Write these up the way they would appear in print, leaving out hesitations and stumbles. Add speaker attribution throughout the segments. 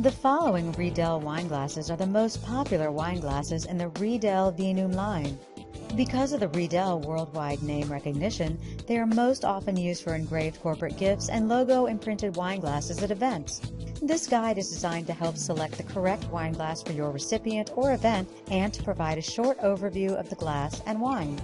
Speaker 1: The following Riedel wine glasses are the most popular wine glasses in the Riedel Vinum line. Because of the Riedel worldwide name recognition, they are most often used for engraved corporate gifts and logo-imprinted wine glasses at events. This guide is designed to help select the correct wine glass for your recipient or event and to provide a short overview of the glass and wine.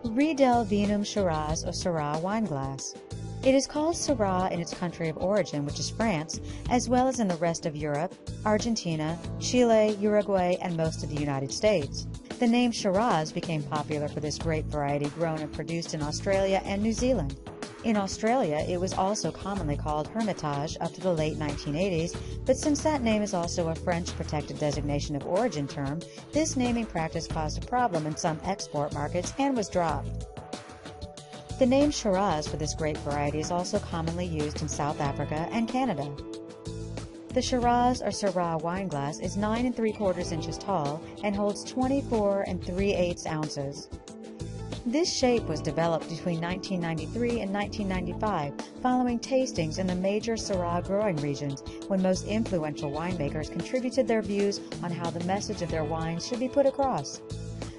Speaker 1: Riedel Vinum Shiraz or Syrah wine glass. It is called Syrah in its country of origin, which is France, as well as in the rest of Europe, Argentina, Chile, Uruguay, and most of the United States. The name Shiraz became popular for this grape variety grown and produced in Australia and New Zealand. In Australia, it was also commonly called Hermitage up to the late 1980s, but since that name is also a French protected designation of origin term, this naming practice caused a problem in some export markets and was dropped. The name Shiraz for this grape variety is also commonly used in South Africa and Canada. The Shiraz or Syrah wine glass is 9 3/4 inches tall and holds 24 3/8 ounces. This shape was developed between 1993 and 1995 following tastings in the major Syrah growing regions when most influential winemakers contributed their views on how the message of their wines should be put across.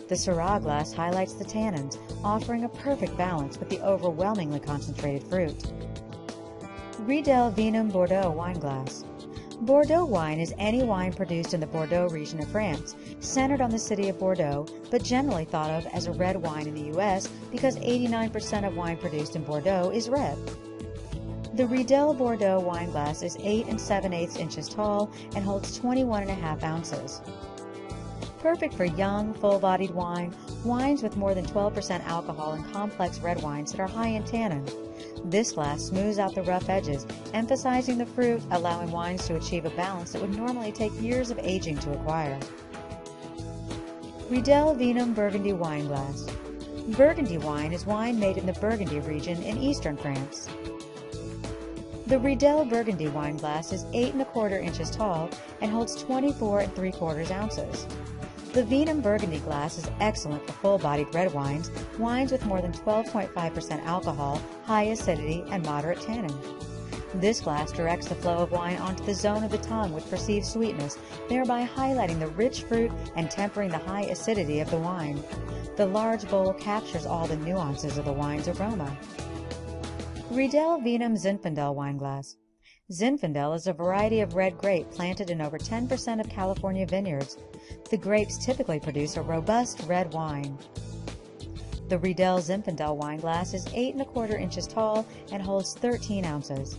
Speaker 1: The Syrah glass highlights the tannins, offering a perfect balance with the overwhelmingly concentrated fruit. Riedel Vinum Bordeaux wine glass. Bordeaux wine is any wine produced in the Bordeaux region of France, centered on the city of Bordeaux, but generally thought of as a red wine in the U.S. because 89% of wine produced in Bordeaux is red. The Riedel Bordeaux wine glass is 8 7/8 inches tall and holds 21 1/2 ounces. Perfect for young, full-bodied wine, wines with more than 12% alcohol, and complex red wines that are high in tannin. This glass smooths out the rough edges, emphasizing the fruit, allowing wines to achieve a balance that would normally take years of aging to acquire. Riedel Vinum Burgundy wine glass. Burgundy wine is wine made in the Burgundy region in eastern France. The Riedel Burgundy wine glass is 8 1/4 inches tall and holds 24 3/4 ounces. The Vinum Burgundy glass is excellent for full-bodied red wines, wines with more than 12.5% alcohol, high acidity, and moderate tannin. This glass directs the flow of wine onto the zone of the tongue with perceived sweetness, thereby highlighting the rich fruit and tempering the high acidity of the wine. The large bowl captures all the nuances of the wine's aroma. Riedel Vinum Zinfandel wine glass. Zinfandel is a variety of red grape planted in over 10% of California vineyards. The grapes typically produce a robust red wine. The Riedel Zinfandel wine glass is 8 1/4 inches tall and holds 13 ounces.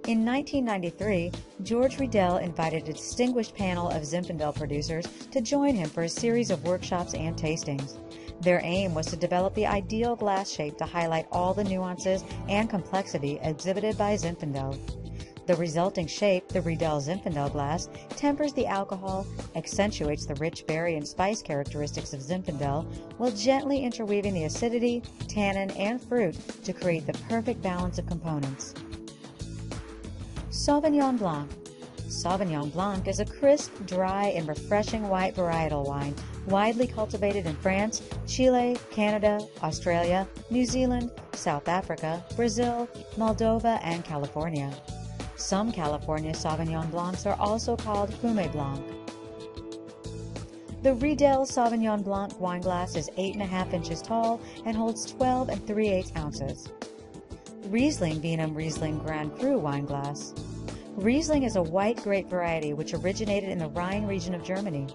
Speaker 1: In 1993, George Riedel invited a distinguished panel of Zinfandel producers to join him for a series of workshops and tastings. Their aim was to develop the ideal glass shape to highlight all the nuances and complexity exhibited by Zinfandel. The resulting shape, the Riedel Zinfandel glass, tempers the alcohol, accentuates the rich berry and spice characteristics of Zinfandel, while gently interweaving the acidity, tannin, and fruit to create the perfect balance of components. Sauvignon Blanc. Sauvignon Blanc is a crisp, dry, and refreshing white varietal wine widely cultivated in France, Chile, Canada, Australia, New Zealand, South Africa, Brazil, Moldova, and California. Some California Sauvignon Blancs are also called Fumé Blanc. The Riedel Sauvignon Blanc wine glass is 8 1/2 inches tall and holds 12 3/8 ounces. Riesling Vinum Riesling Grand Cru wine glass. Riesling is a white grape variety which originated in the Rhine region of Germany.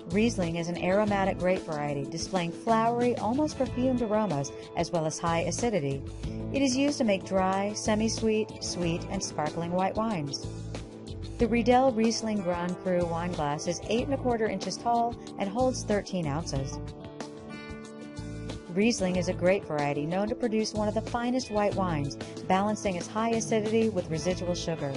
Speaker 1: Riesling is an aromatic grape variety displaying flowery, almost perfumed aromas as well as high acidity. It is used to make dry, semi-sweet, sweet, and sparkling white wines. The Riedel Riesling Grand Cru wine glass is 8 1/4 inches tall and holds 13 ounces. Riesling is a grape variety known to produce one of the finest white wines, balancing its high acidity with residual sugar.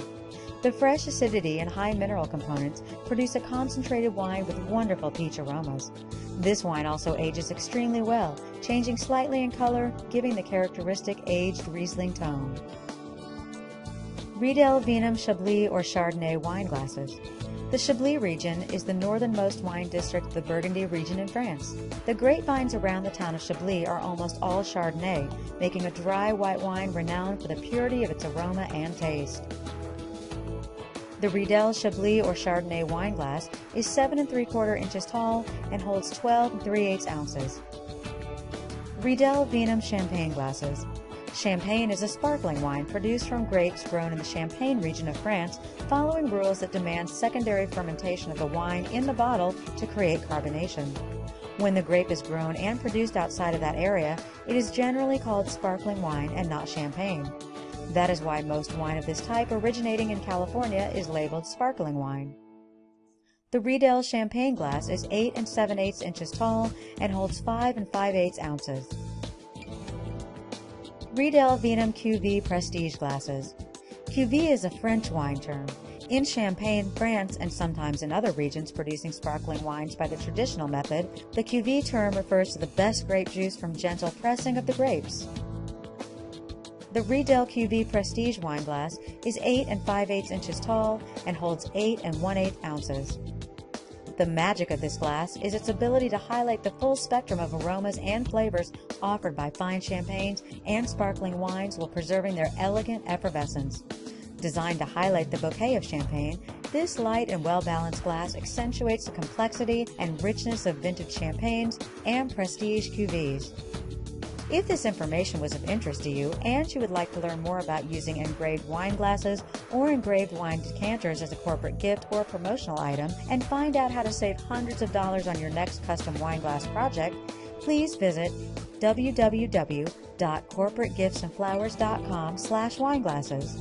Speaker 1: The fresh acidity and high mineral components produce a concentrated wine with wonderful peach aromas. This wine also ages extremely well, changing slightly in color, giving the characteristic aged Riesling tone. Riedel Vinum Chablis or Chardonnay wine glasses. The Chablis region is the northernmost wine district of the Burgundy region in France. The grapevines around the town of Chablis are almost all Chardonnay, making a dry white wine renowned for the purity of its aroma and taste. The Riedel Chablis or Chardonnay wine glass is 7 3/4 inches tall and holds 12 3/8 ounces. Riedel Vinum champagne glasses. Champagne is a sparkling wine produced from grapes grown in the Champagne region of France, following rules that demand secondary fermentation of the wine in the bottle to create carbonation. When the grape is grown and produced outside of that area, it is generally called sparkling wine and not champagne. That is why most wine of this type originating in California is labeled sparkling wine. The Riedel champagne glass is 8 7/8 inches tall and holds 5 5/8 ounces. Riedel Vinum Cuvée Prestige glasses. Cuvée is a French wine term. In Champagne, France, and sometimes in other regions producing sparkling wines by the traditional method, the Cuvée term refers to the best grape juice from gentle pressing of the grapes. The Riedel Cuvée Prestige wine glass is 8 5/8 inches tall and holds 8 1/8 ounces. The magic of this glass is its ability to highlight the full spectrum of aromas and flavors offered by fine champagnes and sparkling wines while preserving their elegant effervescence. Designed to highlight the bouquet of champagne, this light and well-balanced glass accentuates the complexity and richness of vintage champagnes and prestige cuvées. If this information was of interest to you and you would like to learn more about using engraved wine glasses or engraved wine decanters as a corporate gift or promotional item and find out how to save hundreds of dollars on your next custom wine glass project, please visit www.corporategiftsandflowers.com/wineglasses.